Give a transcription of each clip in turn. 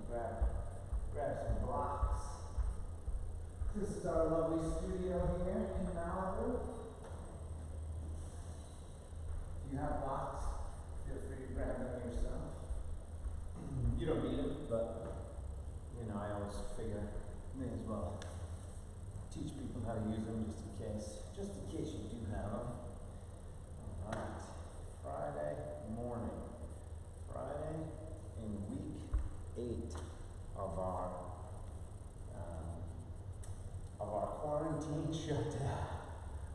grab some blocks. This is our lovely studio here in Malibu. If you have blocks, feel free to grab them yourself. You don't need them, but you know, I always figure may as well teach people how to use them just in case you do have them. All right, Friday morning, Friday in week 8 of our quarantine shutdown.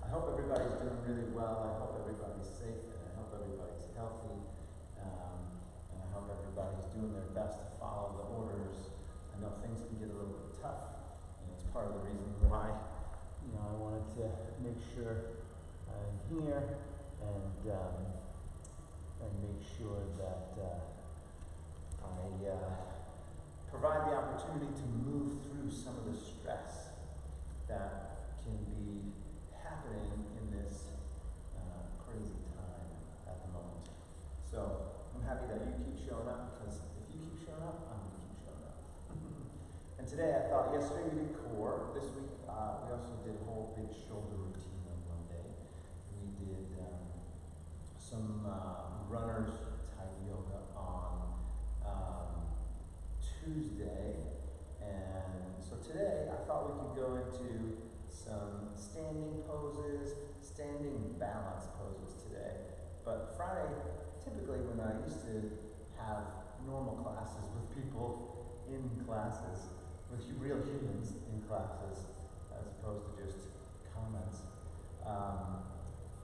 I hope everybody's doing really well. I hope everybody's safe, and I hope everybody's healthy. And I hope everybody's doing their best to follow the orders. I know things can get a little bit tough, and it's part of the reason why, I wanted to make sure I'm here and make sure that I provide the opportunity to move through some of the stress that can be happening in this crazy time at the moment. So I'm happy that you keep showing up, because if you keep showing up, I'm going to keep showing up. And today I thought, yesterday we did core. This week we also did a whole big shoulder routine on Monday. We did some runner's type yoga on Tuesday. And so today I thought we could go into some standing poses, standing balance poses today. But Friday, typically when I used to have normal classes with people in classes, with real humans in classes, as opposed to just comments,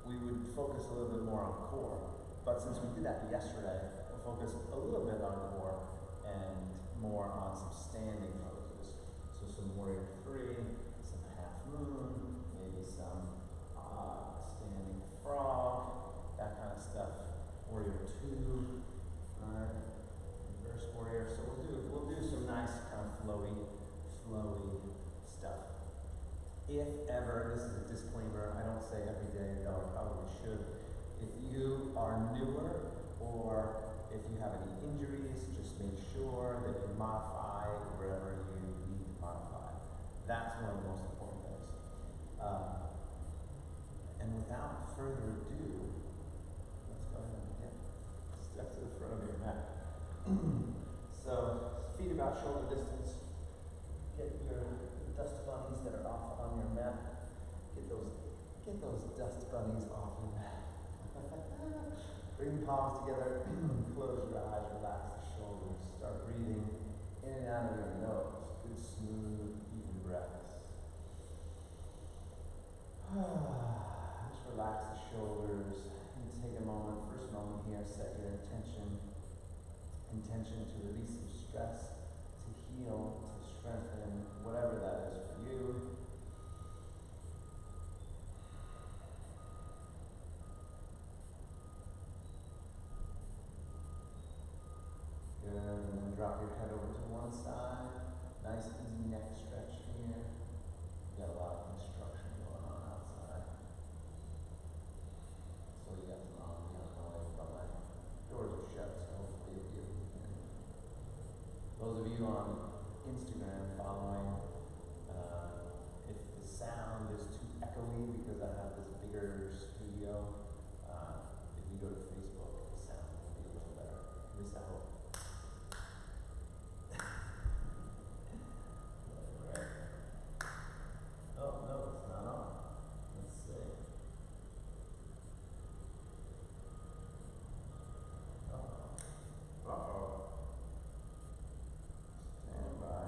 we would focus a little bit more on core. But since we did that yesterday, we'll focus a little bit on core and more on some standing poses. So some warrior 3, some half moon, maybe some standing frog, that kind of stuff. Warrior 2, reverse warrior. So we'll do some nice kind of flowy stuff. If ever, this is a disclaimer, I don't say every day, though I probably should. If you are newer, or if you have any injuries, just make sure that you modify wherever you need to modify. That's one of the most important things. And without further ado, let's go ahead and step to the front of your mat. So, feet about shoulder distance. Get your dust bunnies that are off on your mat. Get those dust bunnies off your mat. Bring the palms together. Close your eyes. Relax the shoulders. Start breathing in and out of your nose. Good, smooth, even breaths. Just relax the shoulders and take a moment. First moment here. Set your intention to release some stress, to heal, to strengthen, whatever that is for you. Good, and then drop your head over to one side. Nice easy neck stretch here. You got a lot of construction going on outside. So you got some noise, but my doors are shut, so hopefully you can. Those of you on Instagram following, if the sound is too echoey because I have this bigger studio, if you go to Facebook, the sound will be a little better. At least I hope. Right. Oh, no, it's not on. Let's see. Uh-oh. Stand by.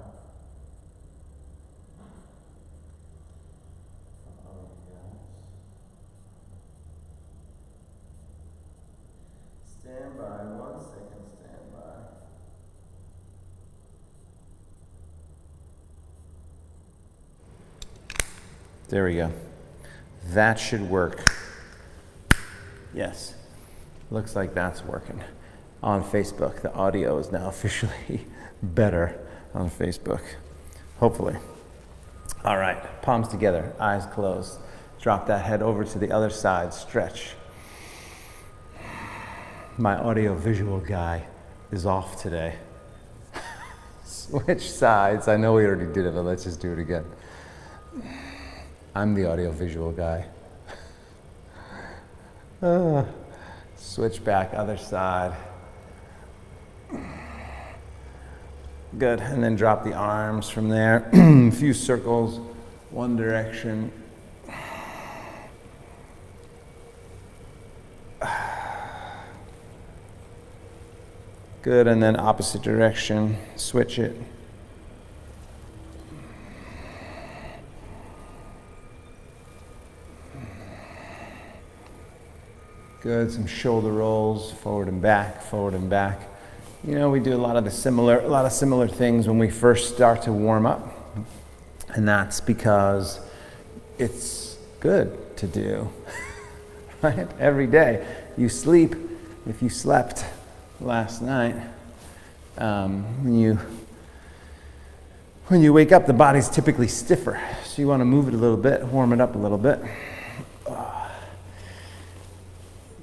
Oh, yes. Stand by. 1 second. Stand by. There we go. That should work. Yes. Looks like that's working. On Facebook, the audio is now officially better on Facebook. Hopefully. All right, palms together, eyes closed. Drop that head over to the other side, stretch. My audio visual guy is off today. Switch sides. I know we already did it, but let's just do it again. I'm the audio-visual guy. Switch back, other side. Good, and then drop the arms from there. A few circles, one direction. Good, and then opposite direction, switch it. Good, some shoulder rolls, forward and back, forward and back. You know, we do a lot of similar things when we first start to warm up, and that's because it's good to do, right? Every day. You sleep, if you slept last night, when you wake up, the body's typically stiffer, so you want to move it a little bit, warm it up a little bit.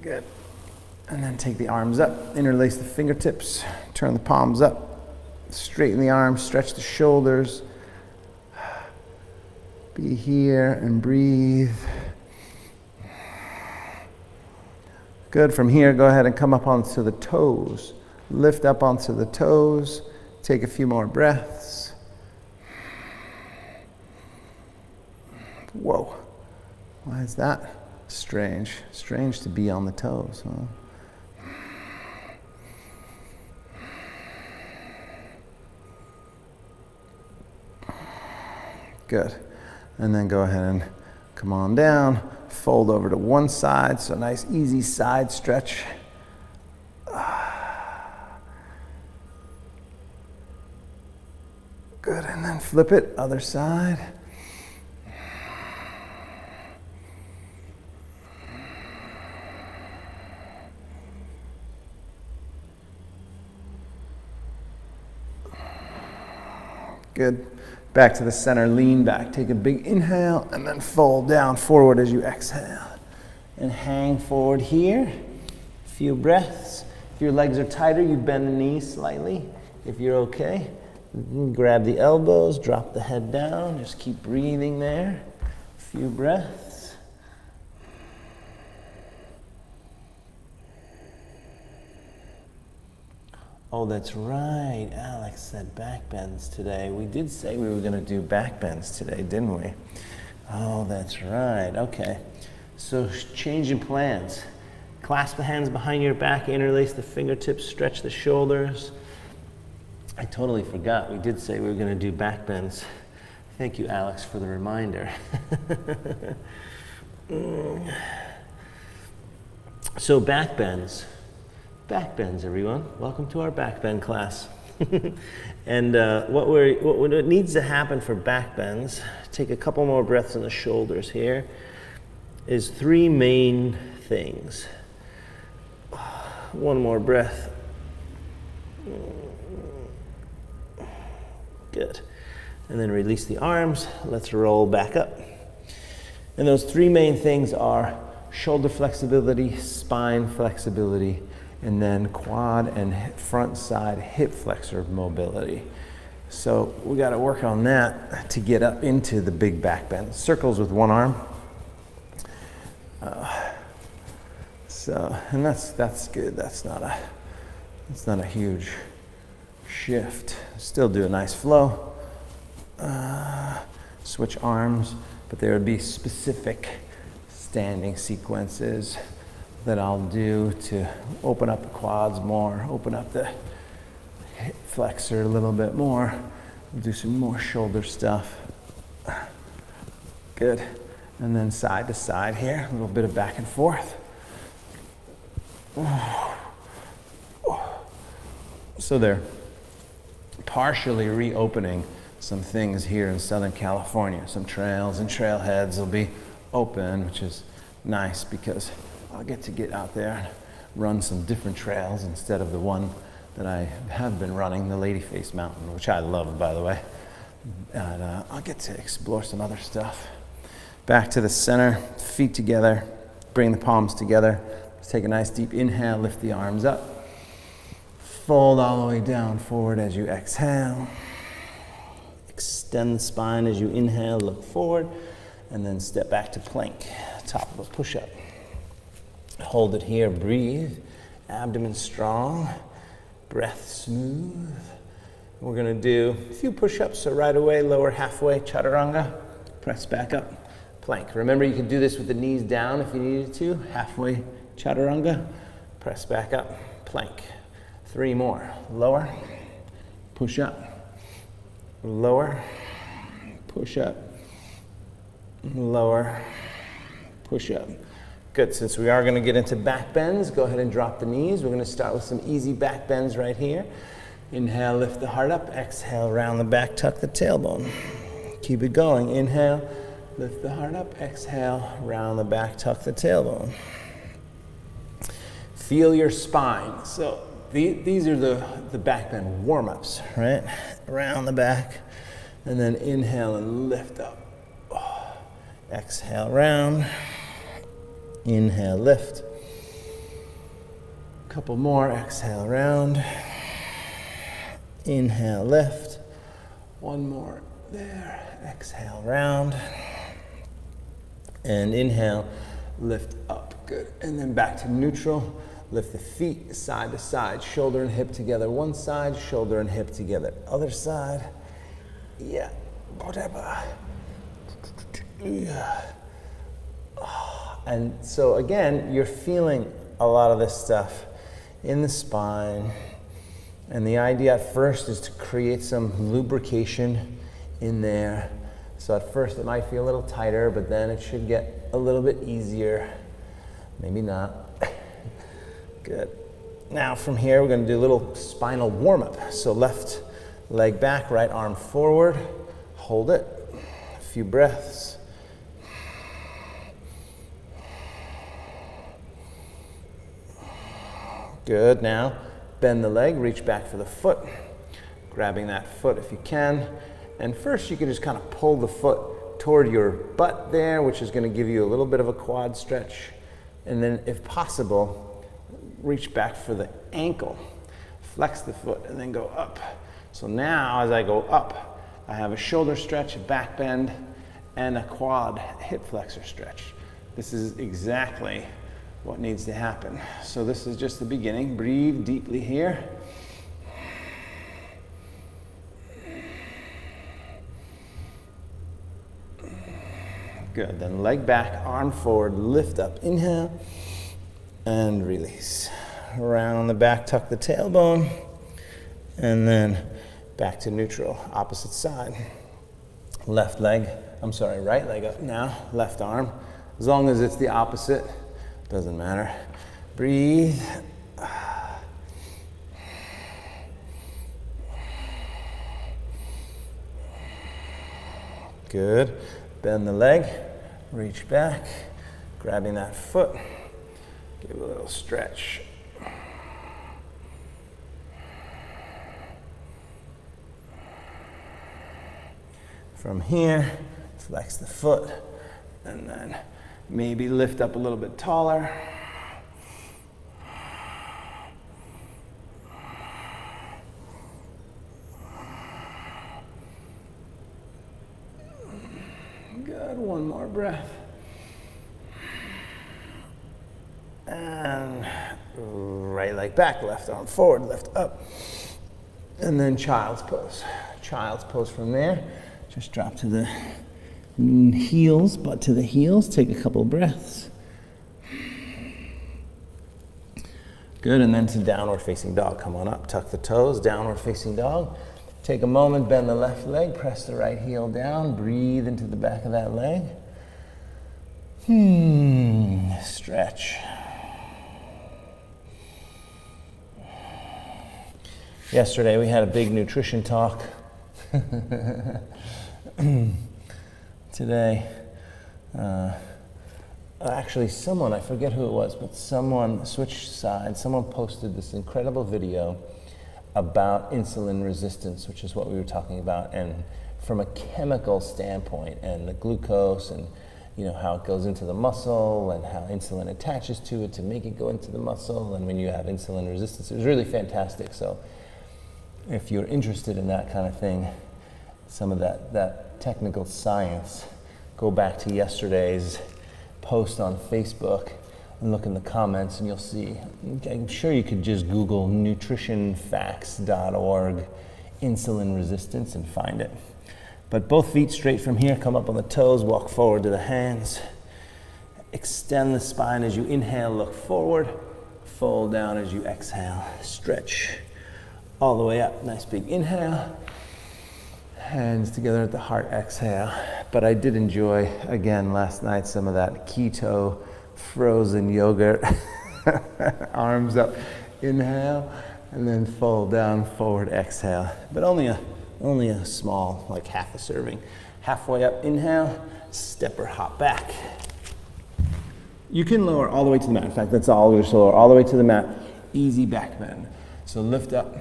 Good. And then take the arms up, interlace the fingertips, turn the palms up, straighten the arms, stretch the shoulders. Be here and breathe. Good. From here, go ahead and come up onto the toes. Lift up onto the toes. Take a few more breaths. Whoa. Why is that? Strange to be on the toes, huh? Good. And then go ahead and come on down, fold over to one side, so nice easy side stretch. Good, and then flip it, other side. Good. Back to the center, lean back. Take a big inhale and then fold down forward as you exhale. And hang forward here. A few breaths. If your legs are tighter, you bend the knees slightly. If you're okay, you can grab the elbows, drop the head down. Just keep breathing there. A few breaths. Oh, that's right. Alex said back bends today. We did say we were going to do back bends today, didn't we? Oh, that's right. Okay. So changing plans. Clasp the hands behind your back, interlace the fingertips, stretch the shoulders. I totally forgot. We did say we were going to do back bends. Thank you, Alex, for the reminder. So back bends. Back bends, everyone. Welcome to our back bend class. And what needs to happen for back bends, take a couple more breaths in the shoulders here, is three main things. One more breath. Good. And then release the arms. Let's roll back up. And those three main things are shoulder flexibility, spine flexibility, and then quad and front side hip flexor mobility. So we got to work on that to get up into the big back bend. Circles with one arm. And that's good. That's not a huge shift. Still do a nice flow. Switch arms, but there would be specific standing sequences that I'll do to open up the quads more, open up the hip flexor a little bit more. We'll do some more shoulder stuff. Good. And then side to side here, a little bit of back and forth. So they're partially reopening some things here in Southern California. Some trails and trailheads will be open, which is nice because I'll get out there and run some different trails instead of the one that I have been running, the Ladyface Mountain, which I love, by the way. And I'll get to explore some other stuff. Back to the center, feet together, bring the palms together. Let's take a nice deep inhale, lift the arms up. fold all the way down forward as you exhale. Extend the spine as you inhale, look forward, and then step back to plank, top of a push-up. Hold it here, breathe, abdomen strong, breath smooth. We're gonna do a few push-ups, so right away, lower halfway, chaturanga, press back up, plank. Remember, you can do this with the knees down if you needed to, halfway chaturanga, press back up, plank. 3 more, lower, push up, lower, push up, lower, push up. Good, since we are gonna get into back bends, go ahead and drop the knees. We're gonna start with some easy back bends right here. Inhale, lift the heart up. Exhale, round the back, tuck the tailbone. Keep it going. Inhale, lift the heart up. Exhale, round the back, tuck the tailbone. Feel your spine. So these are the back bend warm-ups, right? Round the back, and then inhale and lift up. Exhale, round. Inhale, lift. Couple more. Exhale, round. Inhale, lift. One more there. Exhale, round. And inhale, lift up. Good. And then back to neutral. Lift the feet side to side, shoulder and hip together. One side, shoulder and hip together. Other side. Yeah. Whatever. Yeah. And so again, you're feeling a lot of this stuff in the spine. And the idea at first is to create some lubrication in there. So at first it might feel a little tighter, but then it should get a little bit easier. Maybe not. Good. Now from here, we're going to do a little spinal warm-up. So left leg back, right arm forward. Hold it. A few breaths. Good. Now bend the leg, reach back for the foot. Grabbing that foot if you can. And first you can just kind of pull the foot toward your butt there, which is going to give you a little bit of a quad stretch. And then if possible, reach back for the ankle, flex the foot, and then go up. So now as I go up, I have a shoulder stretch, a back bend, and a quad hip flexor stretch. This is exactly what needs to happen. So this is just the beginning. Breathe deeply here. Good, then leg back, arm forward, lift up, inhale, and release. Around the back, tuck the tailbone, and then back to neutral, opposite side. Right leg up now, left arm. As long as it's the opposite, doesn't matter. Breathe. Good. Bend the leg, reach back, grabbing that foot. Give it a little stretch. From here, flex the foot, and then maybe lift up a little bit taller. Good, one more breath. And right leg back, left arm forward, left up. And then child's pose. Child's pose from there. Just drop to the heels, butt to the heels. Take a couple of breaths. Good, and then to downward facing dog. Come on up, tuck the toes, downward facing dog. Take a moment, bend the left leg, press the right heel down, breathe into the back of that leg. Stretch. Yesterday we had a big nutrition talk. Today, actually someone, I forget who it was, but someone switched sides. Someone posted this incredible video about insulin resistance, which is what we were talking about, and from a chemical standpoint, and the glucose, and how it goes into the muscle and how insulin attaches to it to make it go into the muscle, and when you have insulin resistance. It was really fantastic. So if you're interested in that kind of thing, some of that technical science, go back to yesterday's post on Facebook and look in the comments and you'll see. I'm sure you could just Google nutritionfacts.org insulin resistance and find it. But both feet straight from here, come up on the toes, walk forward to the hands. Extend the spine as you inhale, look forward. Fold down as you exhale, stretch all the way up. Nice big inhale. Hands together at the heart, exhale. But I did enjoy, again, last night, some of that keto frozen yogurt. Arms up, inhale, and then fold down, forward, exhale. But only a small, like half a serving. Halfway up, inhale, step or hop back. You can lower all the way to the mat. In fact, that's all. Just lower all the way to the mat. Easy back bend. So lift up,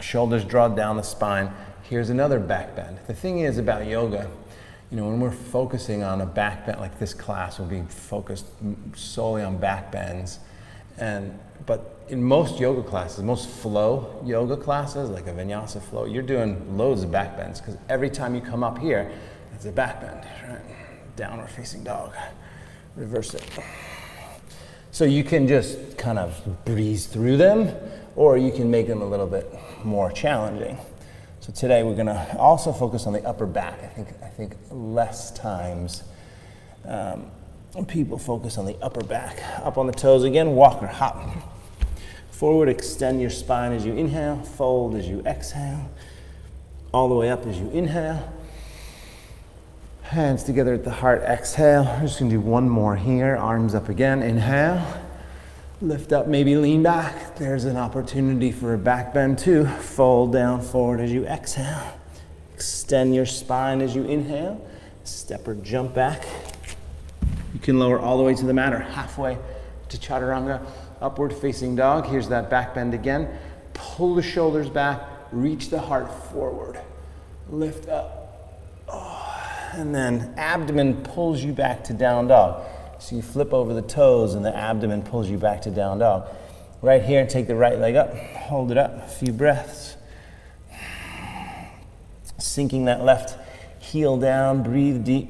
shoulders draw down the spine. Here's another back bend. The thing is about yoga, when we're focusing on a back bend, like this class will be focused solely on back bends. But in most yoga classes, most flow yoga classes, like a vinyasa flow, you're doing loads of back bends because every time you come up here, it's a back bend, right? Downward facing dog. Reverse it. So you can just kind of breeze through them, or you can make them a little bit more challenging. So today we're going to also focus on the upper back. I think less times people focus on the upper back. Up on the toes again, walk or hop. Forward, extend your spine as you inhale, fold as you exhale, all the way up as you inhale. Hands together at the heart, exhale. We're just going to do one more here. Arms up again, inhale. Lift up, maybe lean back. There's an opportunity for a back bend too. Fold down, forward as you exhale. Extend your spine as you inhale. Step or jump back. You can lower all the way to the mat or halfway to chaturanga. Upward facing dog. Here's that back bend again. Pull the shoulders back. Reach the heart forward. Lift up. And then abdomen pulls you back to down dog. So you flip over the toes and the abdomen pulls you back to down dog. Right here, take the right leg up, hold it up, a few breaths. Sinking that left heel down, breathe deep.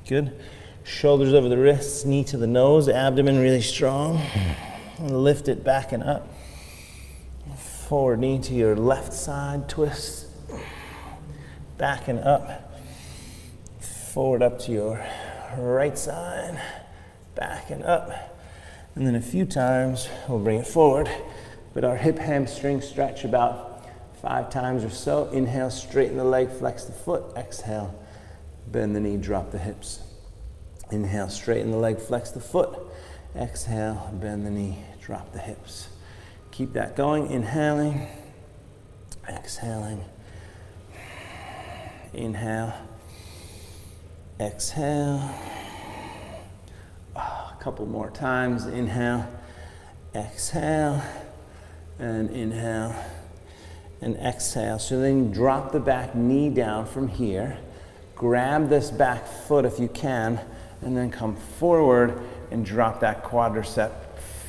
Good. Shoulders over the wrists, knee to the nose, abdomen really strong. And lift it back and up. Forward knee to your left side, twist. Back and up. Forward up to your right side. Back and up. And then a few times, we'll bring it forward. But our hip hamstring stretch about 5 times or so. Inhale, straighten the leg, flex the foot. Exhale, bend the knee, drop the hips. Inhale, straighten the leg, flex the foot. Exhale, bend the knee, drop the hips. Keep that going, inhaling, exhaling, inhale, exhale. A couple more times, inhale, exhale, and inhale, and exhale. So then drop the back knee down from here, grab this back foot if you can, and then come forward and drop that quadricep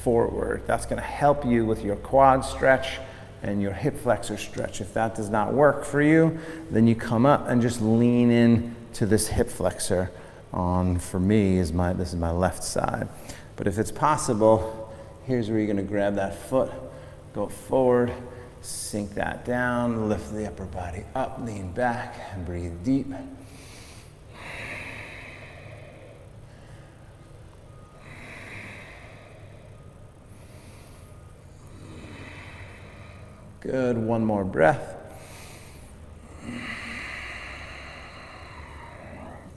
forward. That's going to help you with your quad stretch and your hip flexor stretch. If that does not work for you, then you come up and just lean in to this hip flexor. For me, this is my left side. But if it's possible, here's where you're going to grab that foot, go forward, sink that down, lift the upper body up, lean back, and breathe deep. Good, one more breath.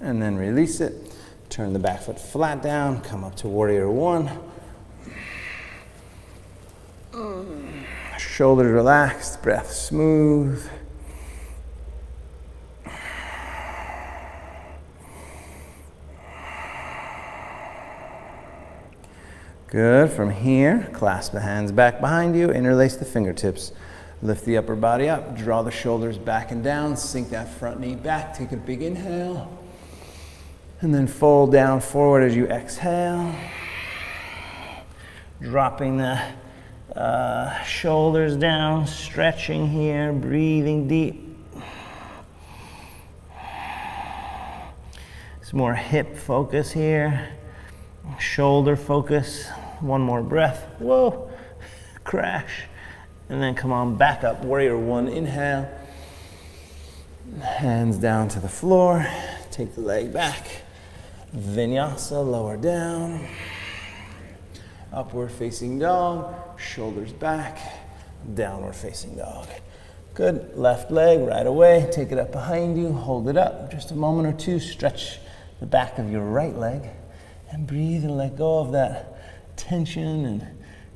And then release it. Turn the back foot flat down, come up to warrior one. Shoulders relaxed, breath smooth. Good, from here, clasp the hands back behind you, interlace the fingertips. Lift the upper body up, draw the shoulders back and down, sink that front knee back, take a big inhale, and then fold down forward as you exhale, dropping the shoulders down, stretching here, breathing deep. Some more hip focus here, shoulder focus. One more breath. Whoa, crash. And then come on back up, warrior one, inhale. Hands down to the floor, take the leg back. Vinyasa, lower down. Upward facing dog, shoulders back, downward facing dog. Good, left leg right away, take it up behind you, hold it up. Just a moment or two, stretch the back of your right leg and breathe and let go of that tension and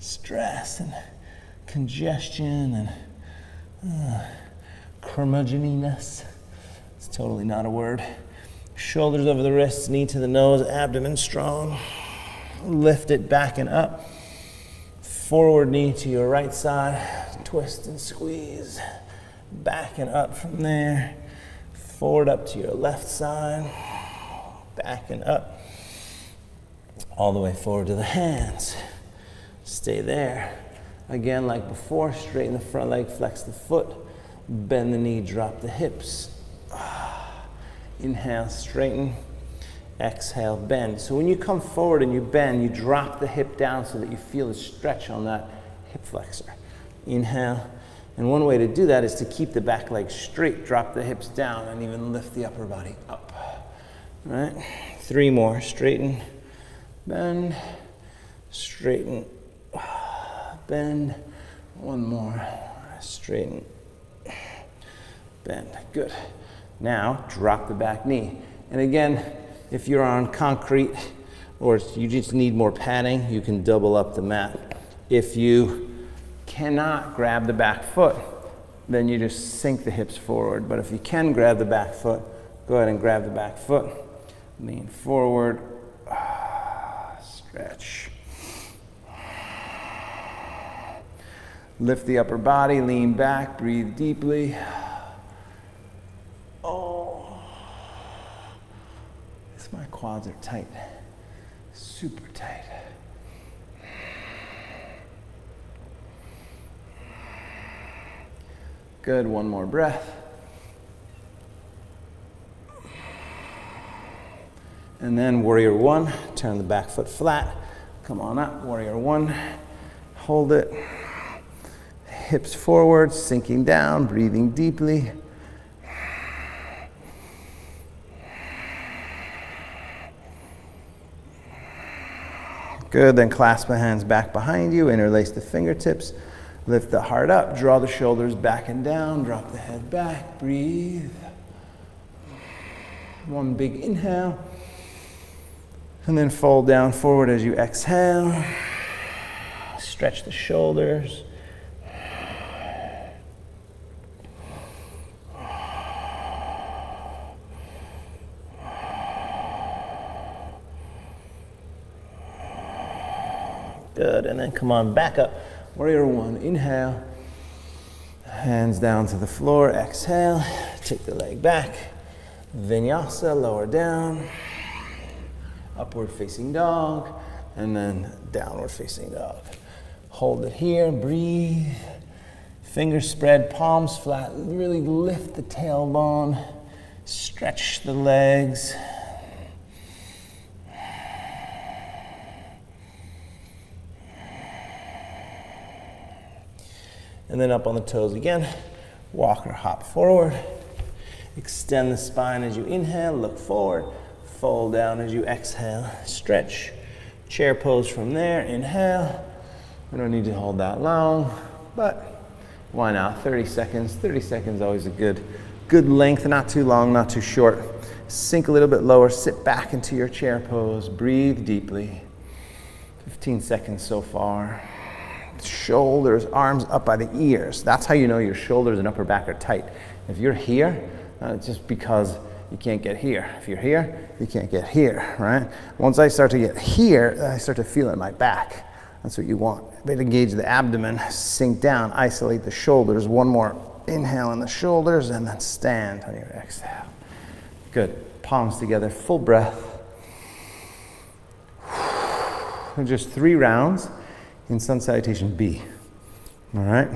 stress and congestion and curmudgeoniness. It's totally not a word. Shoulders over the wrists, knee to the nose, abdomen strong. Lift it back and up. Forward knee to your right side. Twist and squeeze. Back and up from there. Forward up to your left side. Back and up. All the way forward to the hands. Stay there. Again, like before, straighten the front leg, flex the foot. Bend the knee, drop the hips. Inhale, straighten. Exhale, bend. So when you come forward and you bend, you drop the hip down so that you feel the stretch on that hip flexor. Inhale. And one way to do that is to keep the back leg straight, drop the hips down, and even lift the upper body up. All right? 3 more. Straighten, bend, straighten, bend. 1 more. Straighten, bend. Good. Now, drop the back knee. And again, if you're on concrete or you just need more padding, you can double up the mat. If you cannot grab the back foot, then you just sink the hips forward. But if you can grab the back foot, go ahead and grab the back foot. Lean forward, stretch. Lift the upper body, lean back, breathe deeply. My quads are tight, super tight. Good, 1 more breath. And then warrior 1, turn the back foot flat. Come on up, warrior 1. Hold it. Hips forward, sinking down, breathing deeply. Good, then clasp the hands back behind you, interlace the fingertips, lift the heart up, draw the shoulders back and down, drop the head back, breathe. 1 big inhale, and then fold down forward as you exhale. Stretch the shoulders. Good, and then come on back up. Warrior 1, inhale. Hands down to the floor, exhale. Take the leg back. Vinyasa, lower down. Upward facing dog, and then downward facing dog. Hold it here, breathe. Fingers spread, palms flat. Really lift the tailbone. Stretch the legs. And then up on the toes again. Walk or hop forward. Extend the spine as you inhale, look forward. Fold down as you exhale. Stretch. Chair pose from there. Inhale. We don't need to hold that long, but why not? 30 seconds. 30 seconds always a good length, not too long, not too short. Sink a little bit lower, sit back into your chair pose. Breathe deeply. 15 seconds so far. Shoulders, arms up by the ears. That's how you know your shoulders and upper back are tight. If you're here, it's just because you can't get here. If you're here, you can't get here, right? Once I start to get here, I start to feel it in my back. That's what you want. But engage the abdomen, sink down, isolate the shoulders. One more inhale in the shoulders and then stand on your exhale. Good. Palms together, full breath. And just 3 rounds in Sun Salutation B. All right?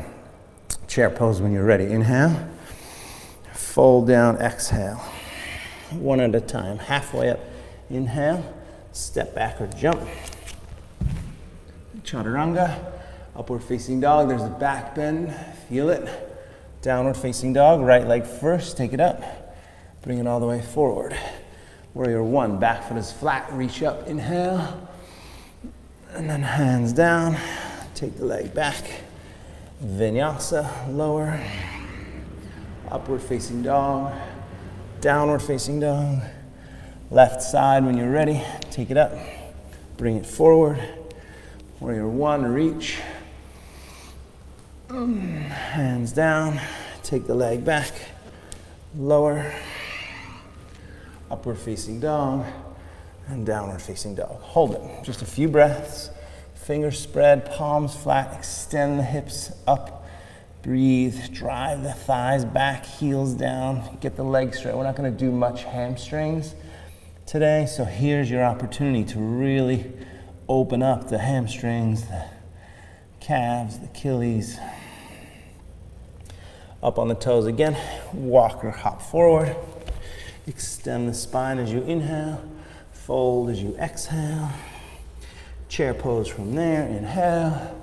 Chair pose when you're ready. Inhale. Fold down, exhale. One at a time. Halfway up. Inhale. Step back or jump. Chaturanga. Upward facing dog. There's a back bend. Feel it. Downward facing dog. Right leg first. Take it up. Bring it all the way forward. Warrior 1. Back foot is flat. Reach up. Inhale. And then hands down. Take the leg back. Vinyasa. Lower. Upward facing dog. Downward facing dog. Left side when you're ready. Take it up. Bring it forward. Warrior 1. Reach. Hands down. Take the leg back. Lower. Upward facing dog. And downward facing dog. Hold it. Just a few breaths. Fingers spread, palms flat. Extend the hips up. Breathe. Drive the thighs back, heels down. Get the legs straight. We're not going to do much hamstrings today, so here's your opportunity to really open up the hamstrings, the calves, the Achilles. Up on the toes again. Walk or hop forward. Extend the spine as you inhale. Fold as you exhale. Chair pose from there. Inhale.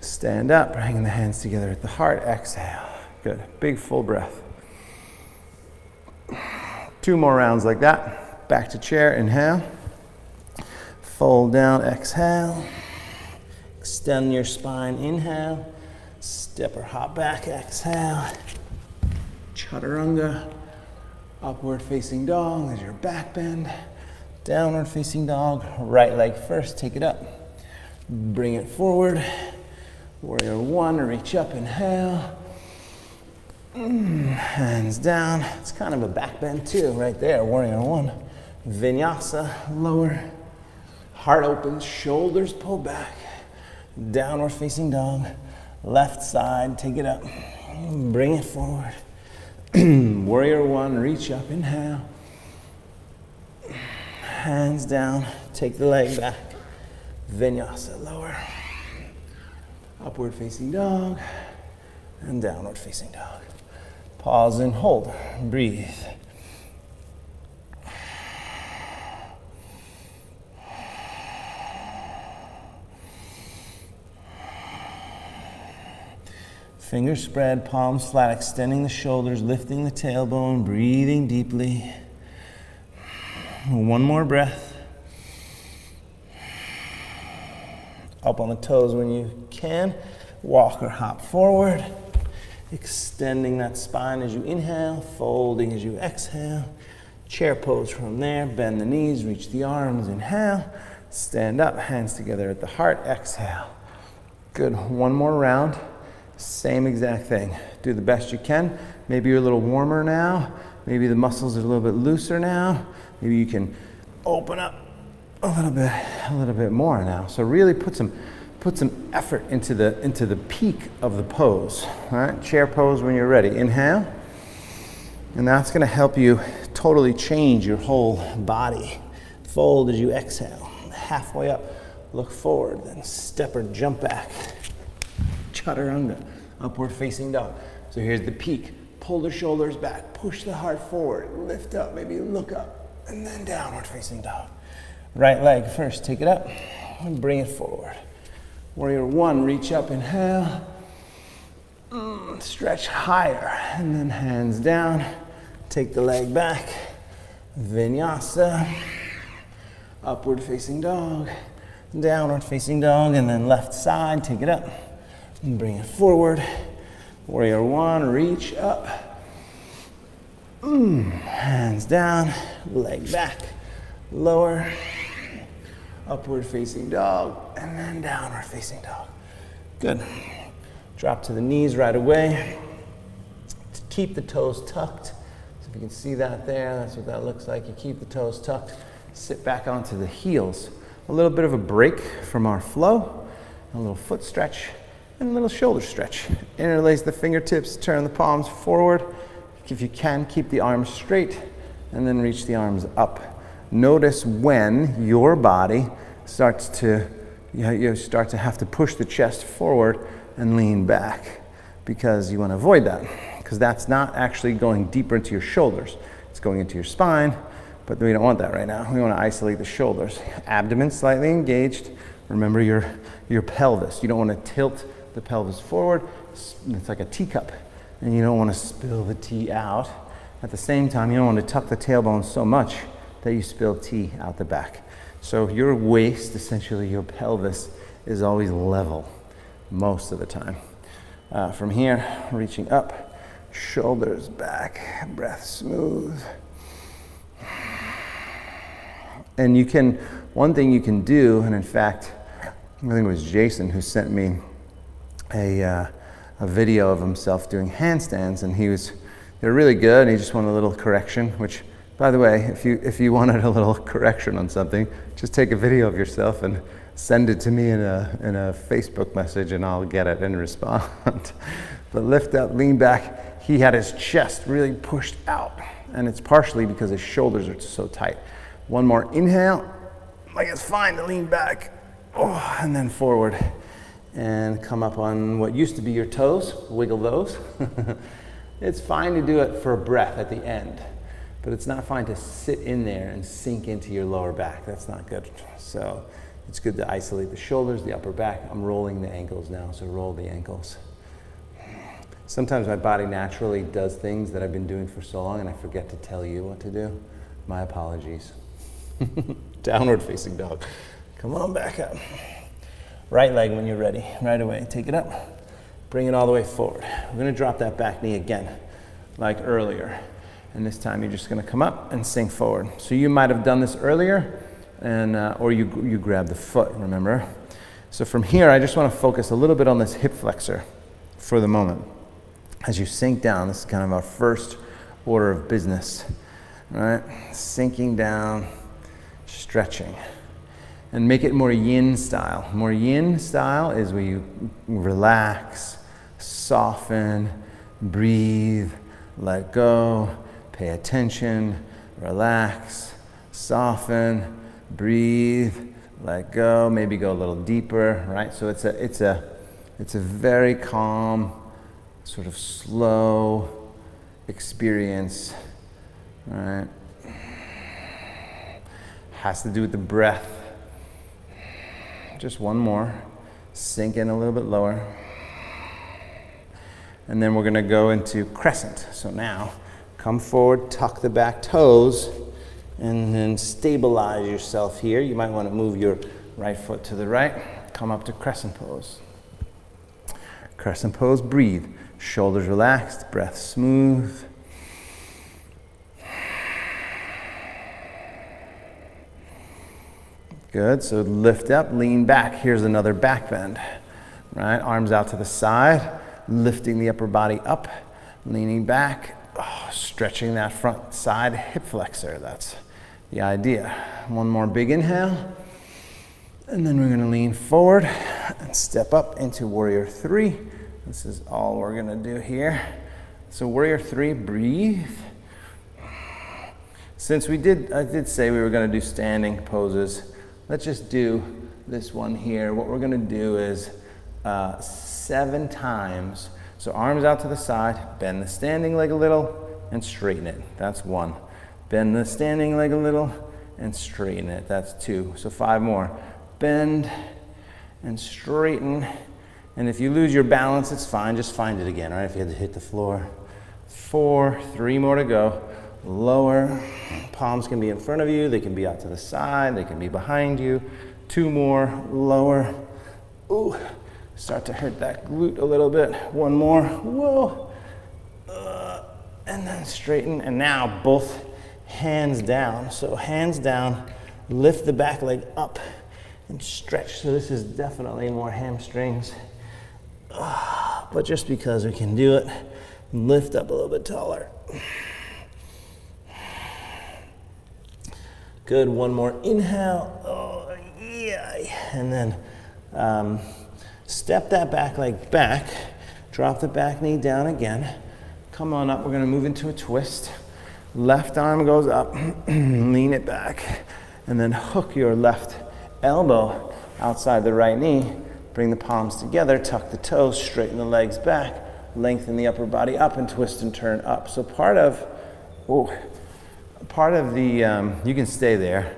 Stand up, bringing the hands together at the heart. Exhale. Good. Big full breath. 2 more rounds like that. Back to chair. Inhale. Fold down. Exhale. Extend your spine. Inhale. Step or hop back. Exhale. Chaturanga. Upward facing dog. There's your back bend. Downward facing dog. Right leg first. Take it up. Bring it forward. Warrior 1. Reach up. Inhale. Hands down. It's kind of a back bend too, right there. Warrior 1. Vinyasa. Lower. Heart opens. Shoulders pull back. Downward facing dog. Left side. Take it up. Bring it forward. Warrior 1. Reach up. Inhale. Hands down. Take the leg back. Vinyasa. Lower. Upward facing dog. And downward facing dog. Pause and hold. Breathe. Fingers spread, palms flat, extending the shoulders, lifting the tailbone, breathing deeply. 1 more breath. Up on the toes when you can. Walk or hop forward. Extending that spine as you inhale, folding as you exhale. Chair pose from there. Bend the knees, reach the arms. Inhale. Stand up, hands together at the heart. Exhale. Good. 1 more round. Same exact thing. Do the best you can. Maybe you're a little warmer now. Maybe the muscles are a little bit looser now. Maybe you can open up a little bit more now. So really put some effort into the peak of the pose. All right? Chair pose when you're ready. Inhale. And that's going to help you totally change your whole body. Fold as you exhale. Halfway up, look forward, then step or jump back. Chaturanga, upward facing dog. So here's the peak. Pull the shoulders back, push the heart forward, lift up, maybe look up, and then downward facing dog. Right leg first, take it up, and bring it forward. Warrior 1, reach up, inhale. Stretch higher, and then hands down. Take the leg back. Vinyasa. Upward facing dog. Downward facing dog, and then left side, take it up. And bring it forward. Warrior 1, reach up. Hands down, leg back, lower. Upward facing dog, and then downward facing dog. Good. Drop to the knees right away. Keep the toes tucked. So if you can see that there, that's what that looks like. You keep the toes tucked. Sit back onto the heels. A little bit of a break from our flow. a little foot stretch, and a little shoulder stretch. Interlace the fingertips, turn the palms forward. If you can, keep the arms straight, and then reach the arms up. Notice when your body starts to, you start to have to push the chest forward and lean back, because you want to avoid that, because that's not actually going deeper into your shoulders. It's going into your spine, but we don't want that right now. We want to isolate the shoulders. Abdomen slightly engaged. Remember your pelvis. You don't want to tilt the pelvis forward. It's like a teacup, and you don't want to spill the tea out. At the same time, you don't want to tuck the tailbone so much that you spill tea out the back. So your waist, essentially your pelvis, is always level most of the time. From here, reaching up, shoulders back, breath smooth. And you can, one thing you can do, and in fact, I think it was Jason who sent me a video of himself doing handstands, and they're really good, and he just wanted a little correction, which, by the way, if you wanted a little correction on something, just take a video of yourself and send it to me in a Facebook message, and I'll get it and respond. But lift up, lean back. He had his chest really pushed out, and it's partially because his shoulders are so tight. One more inhale, like it's fine to lean back, and then forward, and come up on what used to be your toes, wiggle those. It's fine to do it for a breath at the end, but it's not fine to sit in there and sink into your lower back. That's not good. So it's good to isolate the shoulders, the upper back. I'm rolling the ankles now, so roll the ankles. Sometimes my body naturally does things that I've been doing for so long and I forget to tell you what to do. My apologies. Downward facing dog. Come on back up. Right leg when you're ready. Right away, take it up. Bring it all the way forward. We're gonna drop that back knee again, like earlier. And this time you're just gonna come up and sink forward. So you might have done this earlier, and or you grab the foot, remember? So from here, I just wanna focus a little bit on this hip flexor for the moment. As you sink down, this is kind of our first order of business, right? Sinking down, stretching. And make it more yin style. More yin style is where you relax, soften, breathe, let go, pay attention, relax, soften, breathe, let go, maybe go a little deeper, right? So it's a very calm, sort of slow experience, right? Has to do with the breath. Just one more. Sink in a little bit lower. And then we're going to go into crescent. So now, come forward, tuck the back toes, and then stabilize yourself here. You might want to move your right foot to the right. Come up to crescent pose. Crescent pose, breathe. Shoulders relaxed, breath smooth. Good, so lift up, lean back. Here's another back bend, right? Arms out to the side, lifting the upper body up, leaning back, stretching that front side hip flexor. That's the idea. One more big inhale, and then we're gonna lean forward and step up into warrior three. This is all we're gonna do here. So warrior three, breathe. Since I did say we were gonna do standing poses, let's just do this one here. What we're gonna do is 7 times. So arms out to the side, bend the standing leg a little, and straighten it. That's 1. Bend the standing leg a little, and straighten it. That's 2. So 5 more. Bend and straighten. And if you lose your balance, it's fine. Just find it again, right? If you had to hit the floor. 4, 3 more to go. Lower. Palms can be in front of you. They can be out to the side. They can be behind you. 2 more. Lower. Ooh. Start to hurt that glute a little bit. 1 more. Whoa. And then straighten. And now both hands down. So hands down. Lift the back leg up and stretch. So this is definitely more hamstrings. But just because we can do it, lift up a little bit taller. Good, 1 more inhale. Oh, yeah. And then Step that back leg back, drop the back knee down again. Come on up, we're gonna move into a twist. Left arm goes up, lean it back, and then hook your left elbow outside the right knee. Bring the palms together, tuck the toes, straighten the legs back, lengthen the upper body up and twist and turn up. So part of the, you can stay there.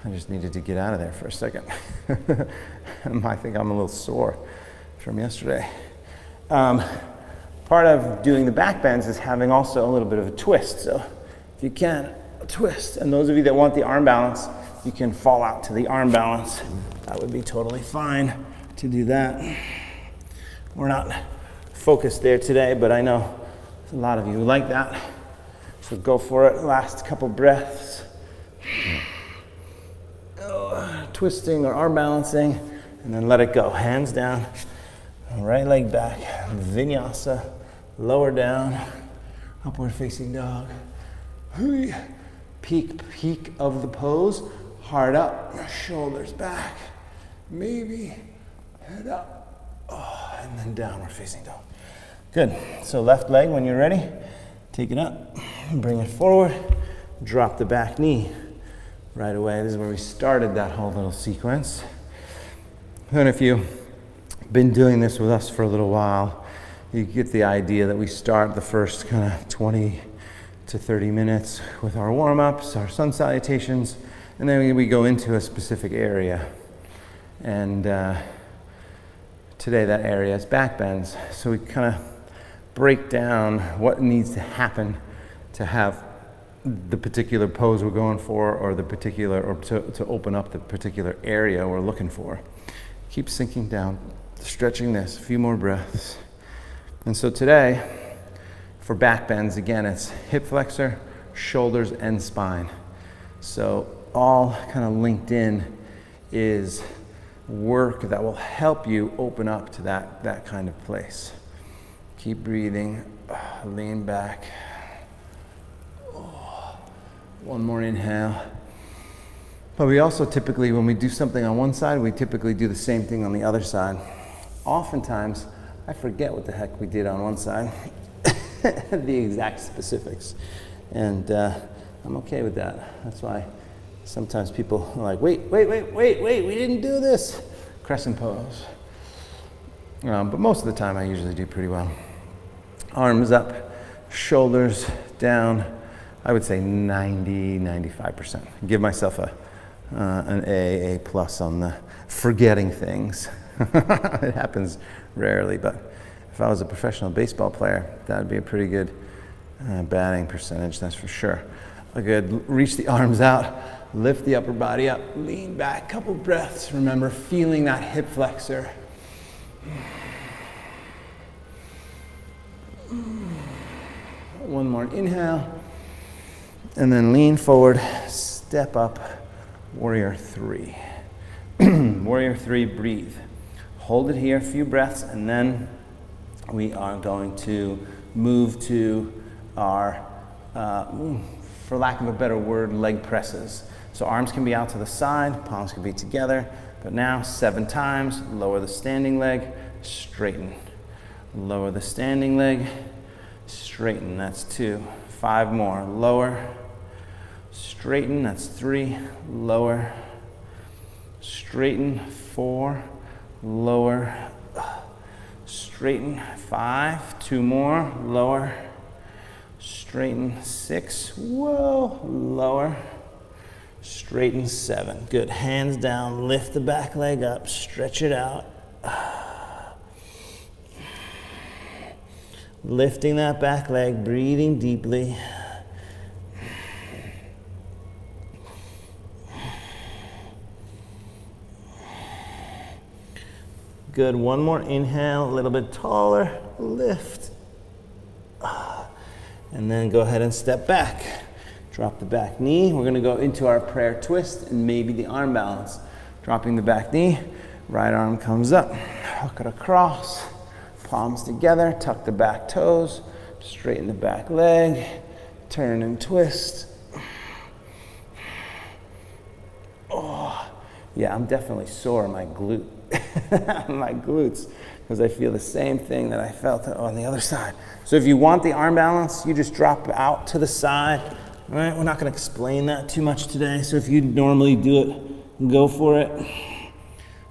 I just needed to get out of there for a second. I think I'm a little sore from yesterday. Part of doing the back bends is having also a little bit of a twist. So if you can, a twist. And those of you that want the arm balance, you can fall out to the arm balance. That would be totally fine to do that. We're not focused there today, but I know a lot of you like that. So go for it. Last couple breaths. Twisting or arm balancing, and then let it go. Hands down, right leg back, vinyasa, lower down, upward facing dog. Peak of the pose, heart up, shoulders back, maybe head up, and then downward facing dog. Good, so left leg when you're ready, take it up, bring it forward, drop the back knee. Right away, this is where we started that whole little sequence. And if you've been doing this with us for a little while, you get the idea that we start the first kind of 20 to 30 minutes with our warm-ups, our sun salutations, and then we go into a specific area. And today that area is back bends. So we kind of break down what needs to happen to have the particular pose we're going for, or the particular, or to open up the particular area we're looking for. Keep sinking down, stretching this, a few more breaths. And so today, for back bends, again, it's hip flexor, shoulders, and spine. So all kind of linked in is work that will help you open up to that kind of place. Keep breathing, lean back. One more inhale. But we also typically, when we do something on one side, we typically do the same thing on the other side. Oftentimes, I forget what the heck we did on one side, the exact specifics. And I'm okay with that. That's why sometimes people are like, wait, we didn't do this. Crescent pose. But most of the time, I usually do pretty well. Arms up, shoulders down. I would say 95%. Give myself an A plus on the forgetting things. It happens rarely, but if I was a professional baseball player, that would be a pretty good batting percentage, that's for sure. Good, reach the arms out, lift the upper body up, lean back, couple breaths. Remember, feeling that hip flexor. One more inhale. And then lean forward, step up, warrior three. Warrior three, breathe. Hold it here, a few breaths, and then we are going to move to our, for lack of a better word, leg presses. So arms can be out to the side, palms can be together, but now 7 times, lower the standing leg, straighten. Lower the standing leg, straighten, that's 2. 5 more, lower, straighten, that's 3, lower, straighten, 4, lower, straighten, 5, 2 more, lower, straighten, 6, whoa, lower, straighten, 7. Good, hands down, lift the back leg up, stretch it out. Lifting that back leg, breathing deeply. Good, one more inhale, a little bit taller, lift. And then go ahead and step back. Drop the back knee. We're gonna go into our prayer twist and maybe the arm balance. Dropping the back knee, right arm comes up, hook it across. Palms together, tuck the back toes, straighten the back leg, turn and twist. Oh, yeah, I'm definitely sore in my glute. my glutes, because I feel the same thing that I felt on the other side. So if you want the arm balance, you just drop out to the side. All right, we're not going to explain that too much today. So if you normally do it, go for it.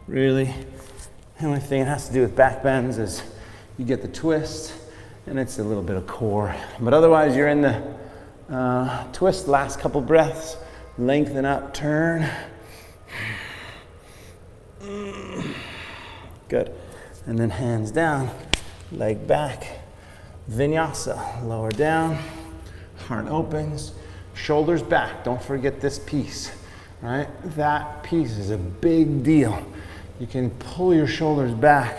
Really, the only thing it has to do with back bends is you get the twist, and it's a little bit of core. But otherwise, you're in the twist. Last couple breaths. Lengthen up, turn. Good. And then hands down, leg back. Vinyasa, lower down, heart opens, shoulders back. Don't forget this piece, right? That piece is a big deal. You can pull your shoulders back,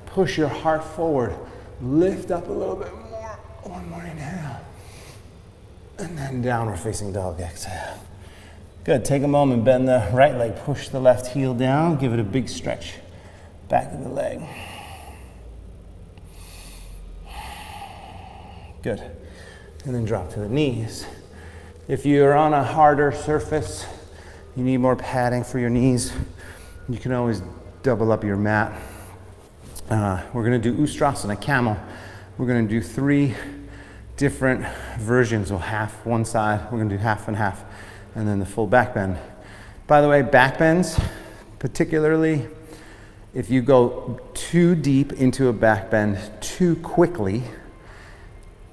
push your heart forward, lift up a little bit more. One more inhale. And then downward facing dog, exhale. Good, take a moment, bend the right leg, push the left heel down, give it a big stretch. Back of the leg. Good. And then drop to the knees. If you're on a harder surface, you need more padding for your knees, you can always double up your mat. We're going to do Ustrasana, camel. We're going to do 3 different versions of half one side. We're going to do half and half, and then the full back bend. By the way, back bends, particularly if you go too deep into a back bend too quickly,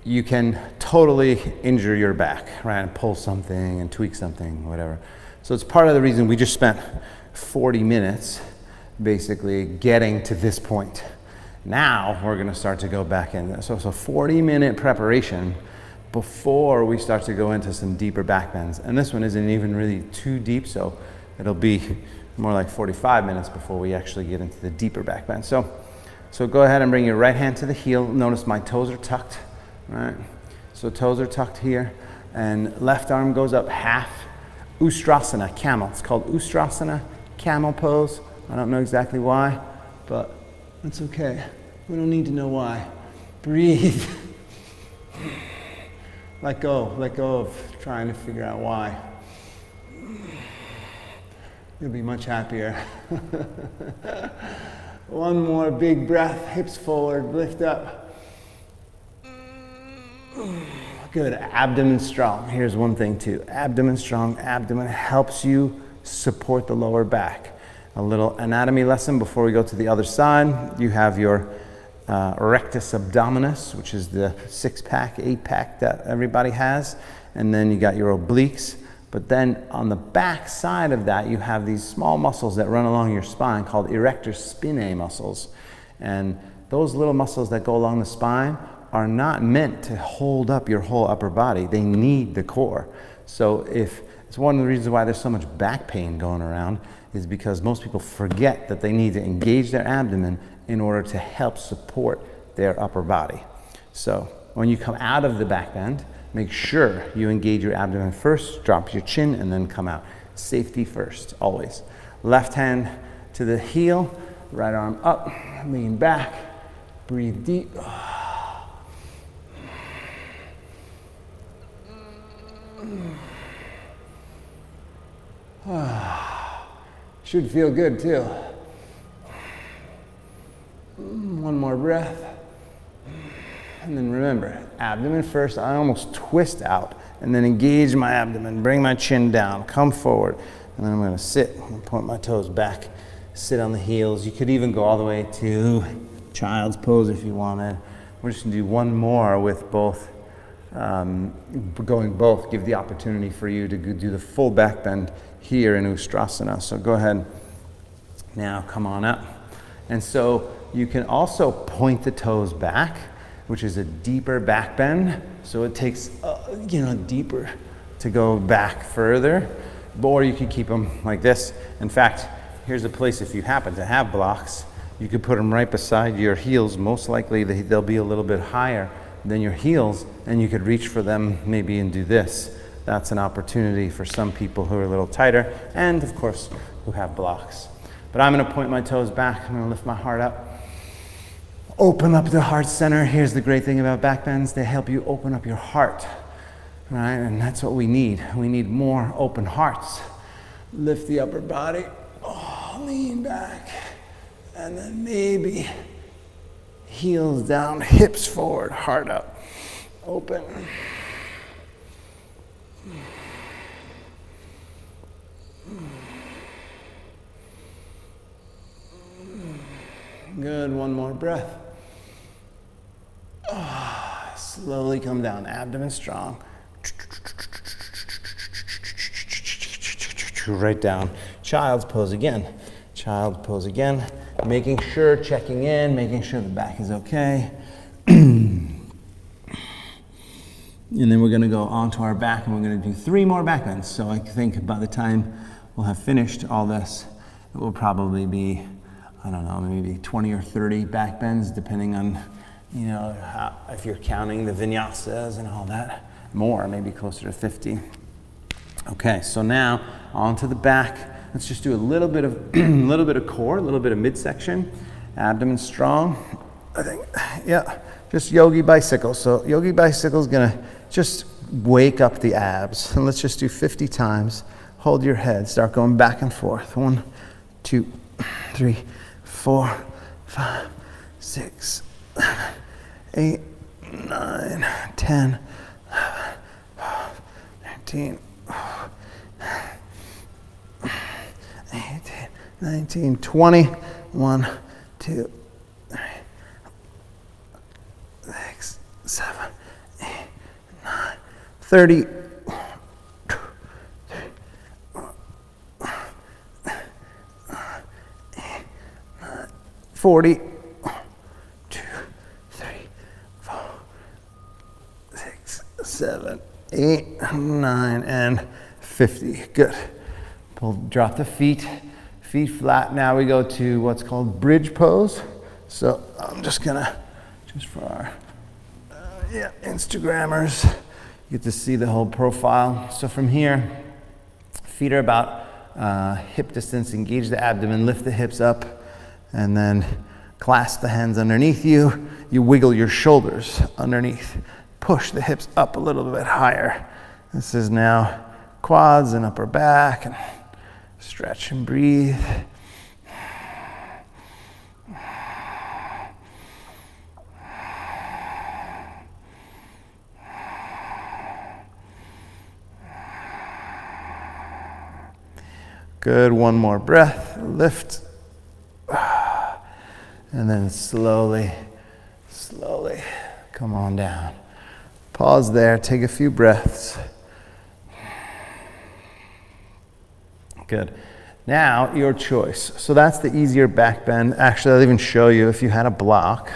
you can totally injure your back, right? And pull something and tweak something, whatever. So it's part of the reason we just spent 40 minutes basically getting to this point. Now we're gonna start to go back in. So 40-minute preparation before we start to go into some deeper back bends. And this one isn't even really too deep, so it'll be more like 45 minutes before we actually get into the deeper back bend. So go ahead and bring your right hand to the heel. Notice my toes are tucked, right? So toes are tucked here, and left arm goes up half. Ustrasana, camel. It's called Ustrasana, camel pose. I don't know exactly why, but that's okay. We don't need to know why. Breathe. Let go of trying to figure out why. You'll be much happier. One more big breath, hips forward, lift up. Good, abdomen strong. Here's one thing too, abdomen strong. Abdomen helps you support the lower back. A little anatomy lesson before we go to the other side. You have your rectus abdominis, which is the 6-pack, 8-pack that everybody has. And then you got your obliques. But then on the back side of that, you have these small muscles that run along your spine called erector spinae muscles. And those little muscles that go along the spine are not meant to hold up your whole upper body. They need the core. So if it's one of the reasons why there's so much back pain going around is because most people forget that they need to engage their abdomen in order to help support their upper body. So when you come out of the back bend, make sure you engage your abdomen first, drop your chin, and then come out. Safety first, always. Left hand to the heel, right arm up, lean back, breathe deep. Should feel good too. One more breath. And then remember, abdomen first. I almost twist out and then engage my abdomen, bring my chin down, come forward. And then I'm gonna sit and point my toes back, sit on the heels. You could even go all the way to child's pose if you wanted. We're just gonna do one more with both, going both, give the opportunity for you to do the full back bend here in Ustrasana. So go ahead, now come on up. And so you can also point the toes back, which is a deeper back bend. So it takes, deeper to go back further, or you could keep them like this. In fact, here's a place if you happen to have blocks, you could put them right beside your heels. Most likely they'll be a little bit higher than your heels, and you could reach for them maybe and do this. That's an opportunity for some people who are a little tighter, and of course, who have blocks. But I'm gonna point my toes back, I'm gonna lift my heart up. Open up the heart center. Here's the great thing about back bends, they help you open up your heart, right? And that's what we need. We need more open hearts. Lift the upper body, lean back. And then maybe heels down, hips forward, heart up, open. Good, one more breath. Slowly come down, abdomen strong. Right down. Child's pose again. Child's pose again. Making sure, checking in, making sure the back is okay. And then we're going to go onto our back and we're going to do 3 more back bends. So I think by the time we'll have finished all this, it will probably be, I don't know, maybe 20 or 30 back bends, depending on, you know, if you're counting the vinyasas and all that. More, maybe closer to 50. Okay, so now onto the back. Let's just do a little bit of little bit of core, a little bit of midsection, abdomen strong. I think, yeah, just yogi bicycle. So yogi bicycle is gonna just wake up the abs. And let's just do 50 times. Hold your head, start going back and forth. 1, 2, 3, 4, 5, 6, 8, 9, 10, 11, 12, 13, 18, 19, 20, 1, 2, 3, 6, 7, 8, 9, 30, 40, 1, 2, 3, 4, 6, 7, 8, 9, and 50. Good. Drop the feet flat. Now we go to what's called bridge pose. So I'm just gonna, just for our Instagrammers, you get to see the whole profile. So from here, feet are about hip distance, engage the abdomen, lift the hips up, and then clasp the hands underneath you. You wiggle your shoulders underneath. Push the hips up a little bit higher. This is now quads and upper back, and stretch and breathe. Good, one more breath, lift. And then slowly come on down. Pause there, take a few breaths. Good. Now, your choice. So that's the easier back bend. Actually, I'll even show you, if you had a block,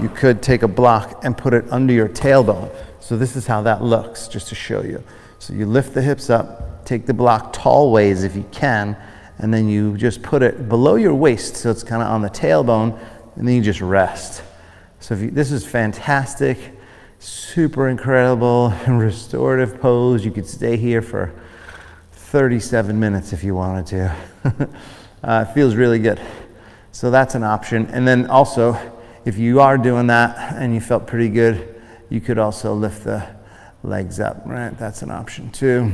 you could take a block and put it under your tailbone. So this is how that looks, just to show you. So you lift the hips up, take the block tall ways if you can, and then you just put it below your waist so it's kind of on the tailbone, and then you just rest. So this is fantastic, super incredible, restorative pose. You could stay here for 37 minutes if you wanted to. It feels really good. So that's an option. And then also, if you are doing that and you felt pretty good, you could also lift the legs up, right? That's an option too.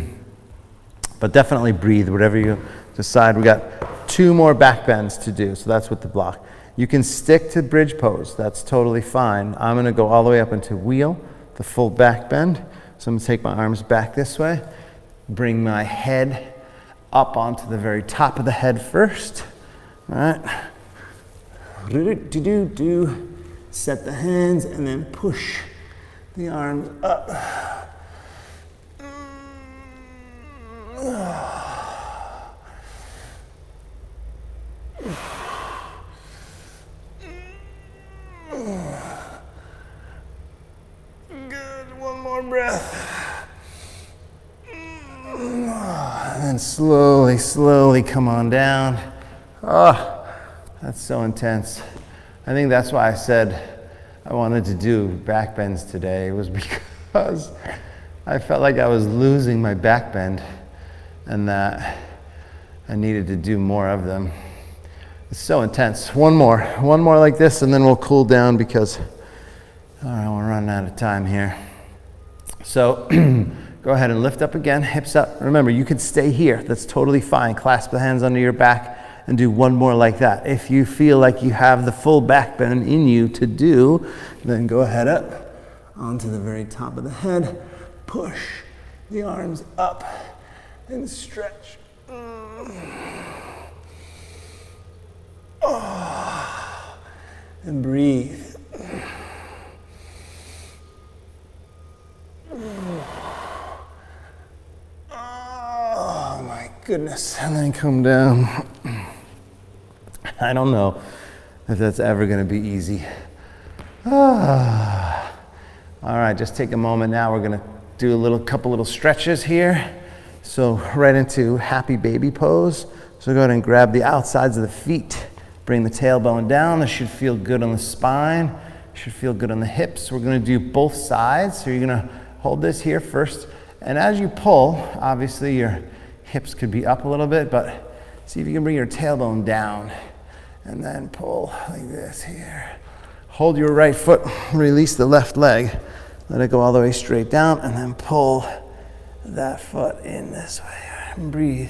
But definitely breathe, whatever you decide. We got 2 more back bends to do, so that's with the block. You can stick to bridge pose, that's totally fine. I'm gonna go all the way up into wheel, the full back bend. So I'm gonna take my arms back this way, bring my head up onto the very top of the head first, all right? Set the hands and then push the arms up. Good, one more breath. And then slowly come on down. Oh, that's so intense. I think that's why I said I wanted to do back bends today. It was because I felt like I was losing my back bend and that I needed to do more of them. It's so intense. One more like this, and then we'll cool down because all right, we're running out of time here. So go ahead and lift up again, hips up. Remember, you could stay here. That's totally fine. Clasp the hands under your back and do one more like that. If you feel like you have the full back bend in you to do, then go ahead up onto the very top of the head. Push the arms up and stretch. Oh, and breathe. Oh my goodness, and then come down. I don't know if that's ever going to be easy. All right, just take a moment now. We're going to do couple little stretches here. So right into happy baby pose. So go ahead and grab the outsides of the feet. Bring the tailbone down. This should feel good on the spine. Should feel good on the hips. We're going to do both sides. So you're going to hold this here first. And as you pull, obviously your hips could be up a little bit, but see if you can bring your tailbone down and then pull like this here. Hold your right foot, release the left leg. Let it go all the way straight down and then pull that foot in this way. And breathe.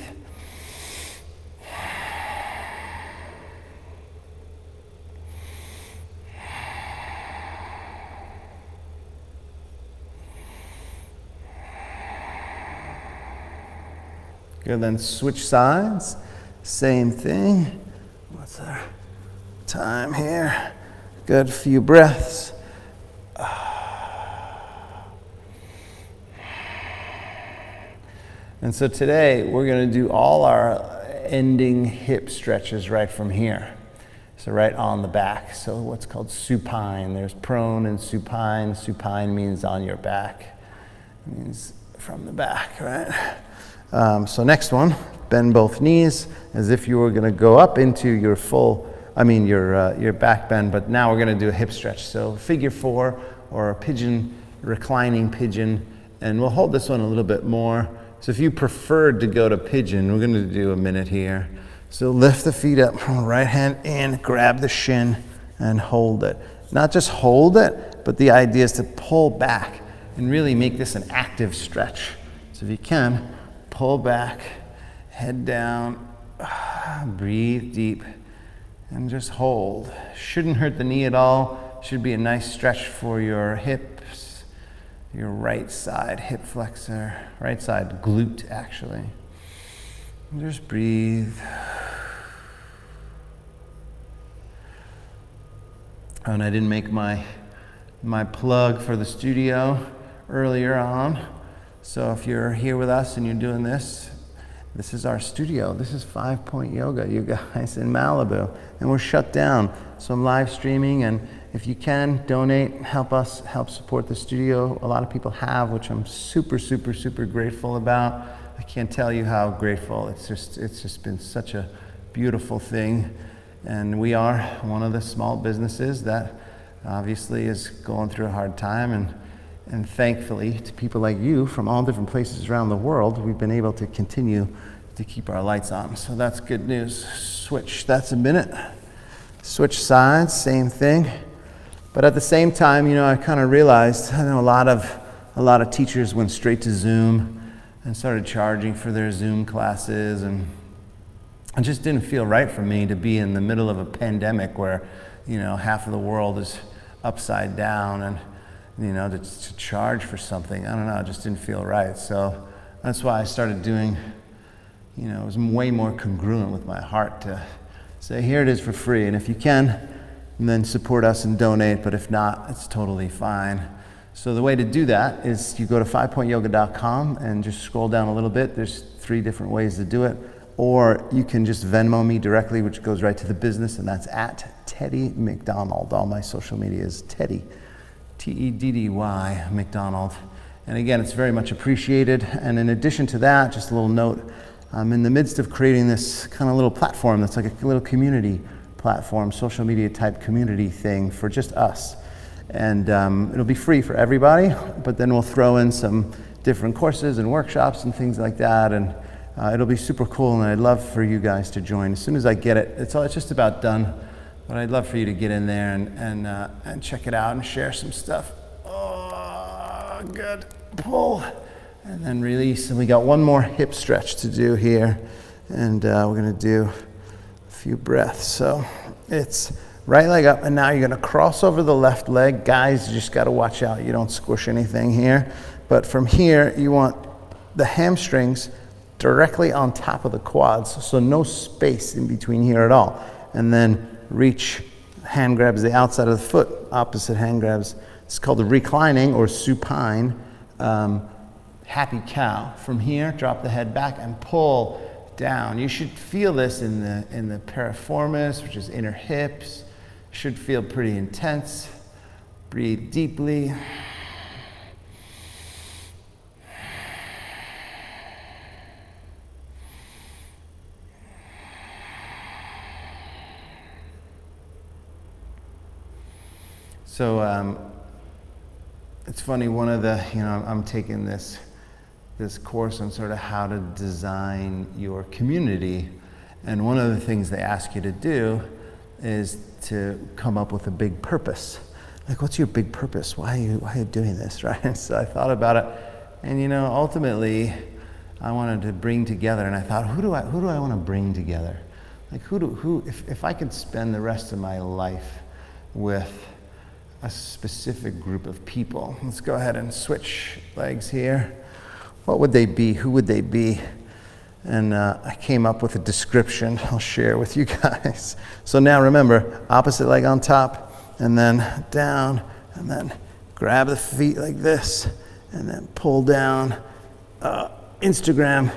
Good, then switch sides. Same thing. What's our time here? Good, few breaths. And so today we're going to do all our ending hip stretches right from here. So right on the back. So what's called supine. There's prone and supine. Supine means on your back. It means from the back, right? So next one, bend both knees as if you were going to go up into your your back bend, but now we're going to do a hip stretch. So figure 4 or a pigeon, reclining pigeon, and we'll hold this one a little bit more. So if you preferred to go to pigeon, we're going to do a minute here. So lift the feet up, right hand in, grab the shin and hold it. Not just hold it, but the idea is to pull back and really make this an active stretch. So if you can, pull back, head down, breathe deep, and just hold. Shouldn't hurt the knee at all. Should be a nice stretch for your hips, your right side hip flexor, right side glute actually. And just breathe. And I didn't make my plug for the studio earlier on. So if you're here with us and you're doing this, this is our studio. This is 5 Point Yoga, you guys, in Malibu. And we're shut down. So I'm live streaming, and if you can, donate, help us, help support the studio. A lot of people have, which I'm super, super, super grateful about. I can't tell you how grateful. It's just been such a beautiful thing. And we are one of the small businesses that obviously is going through a hard time, and thankfully, to people like you from all different places around the world, we've been able to continue to keep our lights on. So that's good news. Switch, that's a minute. Switch sides, same thing. But at the same time, I kind of realized, I know a lot of teachers went straight to Zoom and started charging for their Zoom classes, and it just didn't feel right for me to be in the middle of a pandemic where, half of the world is upside down, and to charge for something, I don't know, it just didn't feel right. So that's why I started doing, it was way more congruent with my heart to say, here it is for free. And if you can, then support us and donate. But if not, it's totally fine. So the way to do that is you go to 5pointyoga.com and just scroll down a little bit. There's 3 different ways to do it. Or you can just Venmo me directly, which goes right to the business, and that's at Teddy McDonald. All my social media is Teddy. Teddy McDonald. And again, it's very much appreciated. And in addition to that, just a little note, I'm in the midst of creating this kind of little platform that's like a little community platform, social media type community thing for just us. And it'll be free for everybody, but then we'll throw in some different courses and workshops and things like that. And it'll be super cool, and I'd love for you guys to join. As soon as I get it, it's just about done. But I'd love for you to get in there and check it out and share some stuff. Oh, good. Pull. And then release. And we got one more hip stretch to do here. And we're going to do few breaths. So it's right leg up, and now you're gonna cross over the left leg. Guys, you just gotta watch out. You don't squish anything here. But from here, you want the hamstrings directly on top of the quads, so no space in between here at all. And then reach, hand grabs the outside of the foot, opposite hand grabs. It's called the reclining or supine happy cow. From here, drop the head back and pull down. You should feel this in the piriformis, which is inner hips. Should feel pretty intense. Breathe deeply. So it's funny, one of the, I'm taking this course on sort of how to design your community, and one of the things they ask you to do is to come up with a big purpose. Like, what's your big purpose? Why are you doing this, right? And so I thought about it, and ultimately I wanted to bring together, and I thought, who do I want to bring together? Like, if I could spend the rest of my life with a specific group of people. Let's go ahead and switch legs here. What would they be? Who would they be? And I came up with a description I'll share with you guys. So now remember, opposite leg on top, and then down, and then grab the feet like this, and then pull down. Instagram,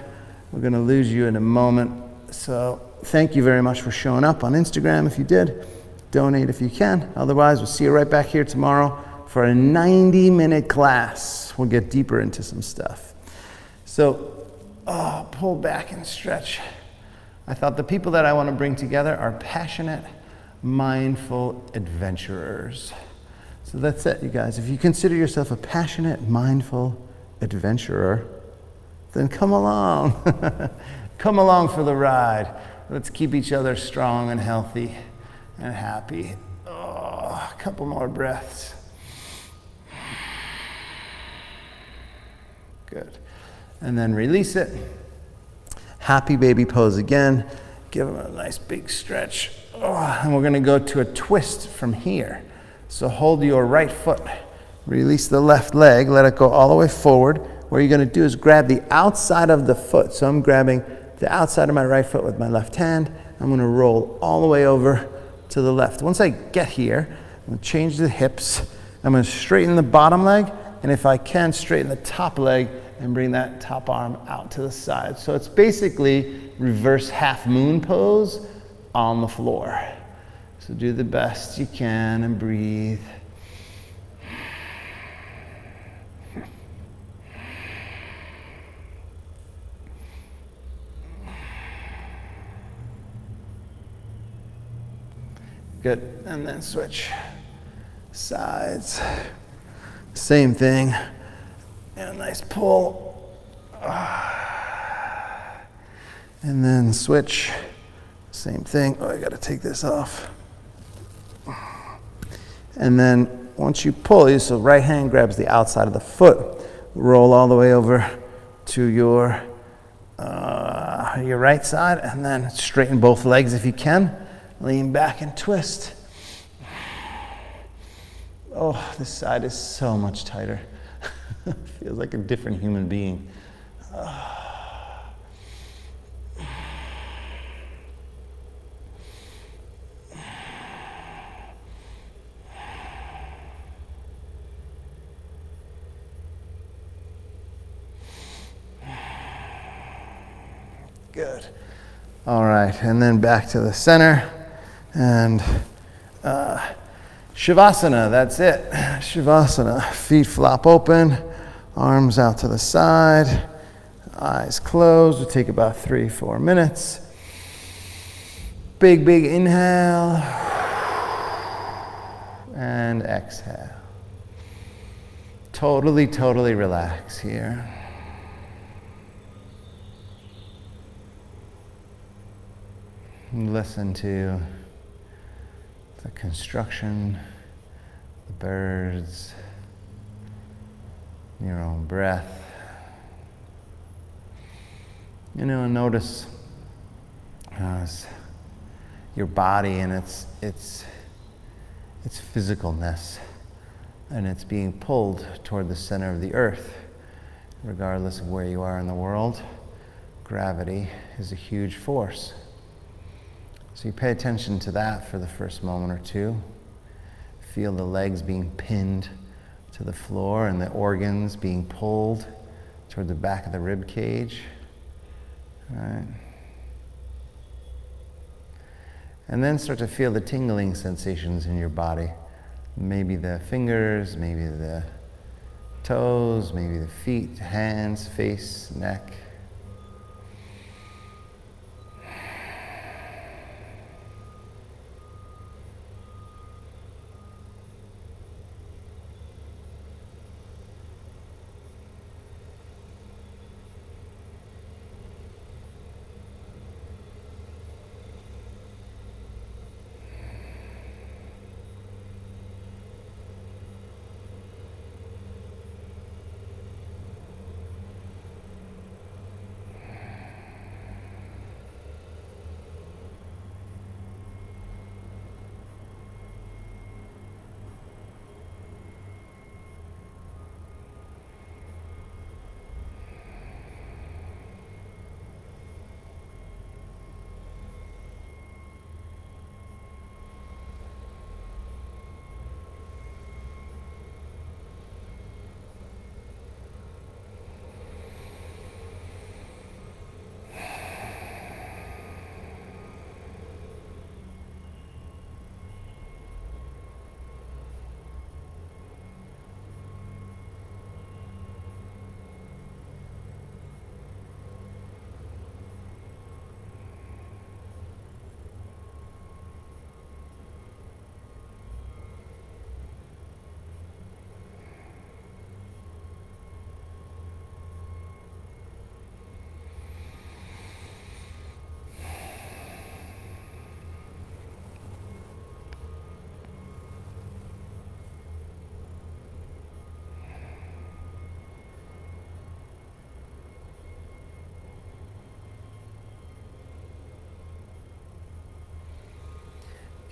we're gonna lose you in a moment. So thank you very much for showing up on Instagram if you did. Donate if you can. Otherwise, we'll see you right back here tomorrow for a 90-minute class. We'll get deeper into some stuff. So, pull back and stretch. I thought the people that I want to bring together are passionate, mindful adventurers. So that's it, you guys. If you consider yourself a passionate, mindful adventurer, then come along. Come along for the ride. Let's keep each other strong and healthy and happy. A couple more breaths. Good. And then release it. Happy baby pose again. Give them a nice big stretch. And we're going to go to a twist from here. So hold your right foot. Release the left leg. Let it go all the way forward. What you're going to do is grab the outside of the foot. So I'm grabbing the outside of my right foot with my left hand. I'm going to roll all the way over to the left. Once I get here, I'm going to change the hips. I'm going to straighten the bottom leg, and if I can, straighten the top leg and bring that top arm out to the side. So it's basically reverse half moon pose on the floor. So do the best you can and breathe. Good, and then switch sides. Same thing, and a nice pull. And then switch, same thing. I gotta take this off. And then once you pull, so right hand grabs the outside of the foot, roll all the way over to your right side, and then straighten both legs if you can. Lean back and twist. This side is so much tighter. Feels like a different human being. Good. All right, and then back to the center. And Shavasana, that's it. Shavasana, feet flop open, arms out to the side, eyes closed. We'll take about 3-4 minutes. Big inhale, and exhale. Totally relax here. Listen to the construction, the birds, your own breath. And notice as your body and its physicalness, and it's being pulled toward the center of the earth. Regardless of where you are in the world, gravity is a huge force. So you pay attention to that for the first moment or two. Feel the legs being pinned to the floor and the organs being pulled toward the back of the rib cage. All right. And then start to feel the tingling sensations in your body. Maybe the fingers, maybe the toes, maybe the feet, hands, face, neck.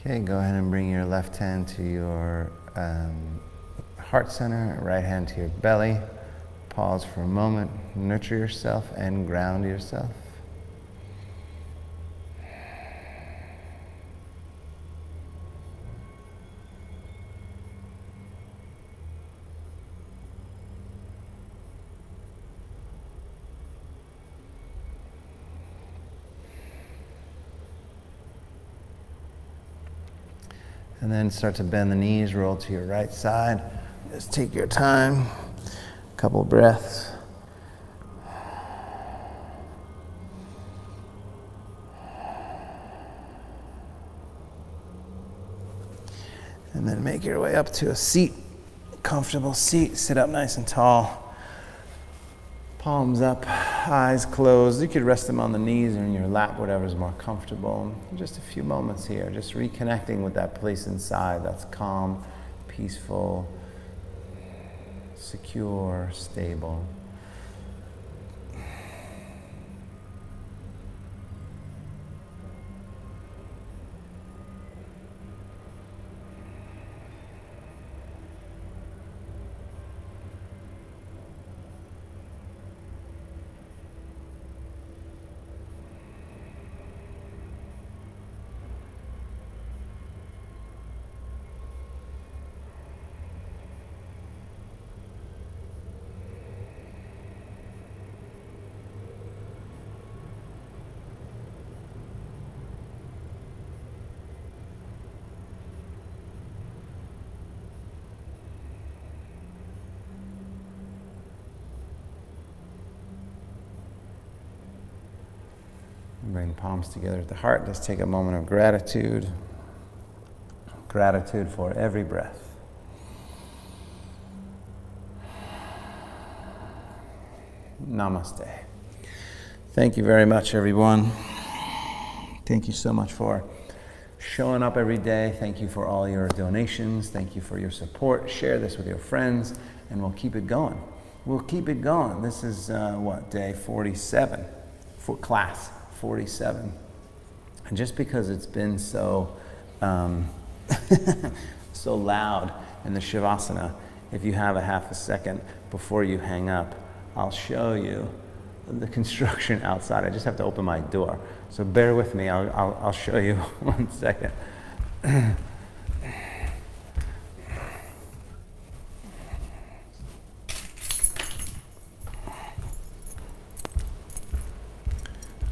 Okay, go ahead and bring your left hand to your heart center, right hand to your belly. Pause for a moment, nurture yourself and ground yourself. And then start to bend the knees, roll to your right side. Just take your time, a couple breaths. And then make your way up to a seat, comfortable seat. Sit up nice and tall. Palms up, eyes closed. You could rest them on the knees or in your lap, whatever's more comfortable. Just a few moments here, just reconnecting with that place inside that's calm, peaceful, secure, stable. Bring palms together at the heart. Let's take a moment of gratitude. Gratitude for every breath. Namaste. Thank you very much, everyone. Thank you so much for showing up every day. Thank you for all your donations. Thank you for your support. Share this with your friends, and we'll keep it going. We'll keep it going. This is, day 47 for class 47. And just because it's been so so loud in the Shavasana, if you have a half a second before you hang up, I'll show you the construction outside. I just have to open my door. So bear with me, I'll show you 1 second.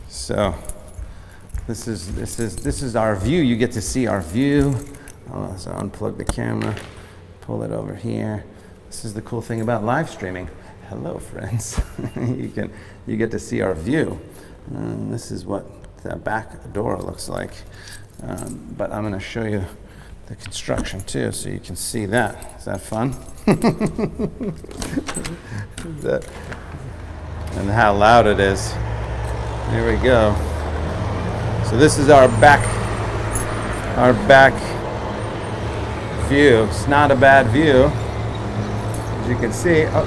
So this is our view. You get to see our view. So unplug the camera, pull it over here. This is the cool thing about live streaming. Hello, friends. you get to see our view. This is what the back door looks like. But I'm going to show you the construction too, so you can see that. Is that fun? And how loud it is. There we go. So this is our back view. It's not a bad view. As you can see, oh,